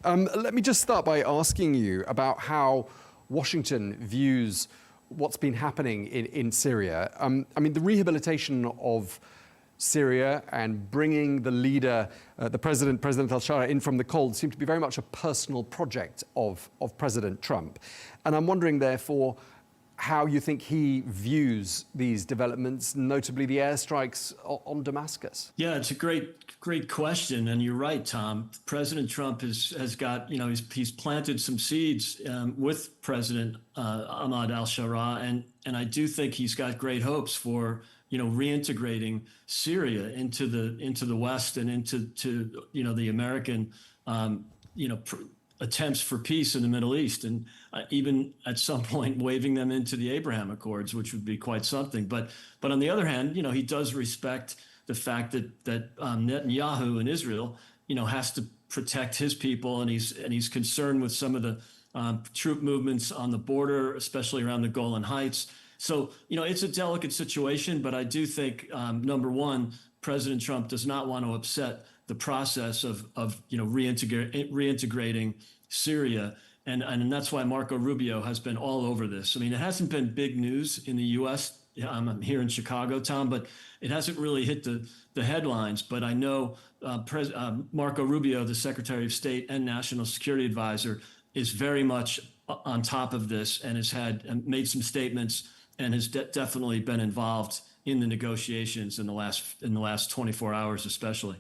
Let me just start by asking you about how Washington views what's been happening in Syria. The rehabilitation of Syria and bringing the leader, President al-Shara, in from the cold seemed to be very much a personal project of President Trump. And I'm wondering, therefore, how you think he views these developments, notably the airstrikes on Damascus. Yeah, it's a great question, and you're right, Tom. President Trump has got, he's planted some seeds with President Ahmad al-Shara, and I do think he's got great hopes for reintegrating Syria into the West and into the American attempts for peace in the Middle East, and even at some point waving them into the Abraham Accords, which would be quite something. But on the other hand, he does respect the fact that Netanyahu in Israel, has to protect his people, and he's concerned with some of the troop movements on the border, especially around the Golan Heights. So it's a delicate situation, but I do think number one, President Trump does not want to upset the process of reintegrating Syria, and that's why Marco Rubio has been all over this. It hasn't been big news in the U.S. I'm here in Chicago, Tom, but it hasn't really hit the headlines. But I know Marco Rubio, the Secretary of State and National Security Advisor, is very much on top of this and has made some statements and has definitely been involved in the negotiations in the last 24 hours, especially.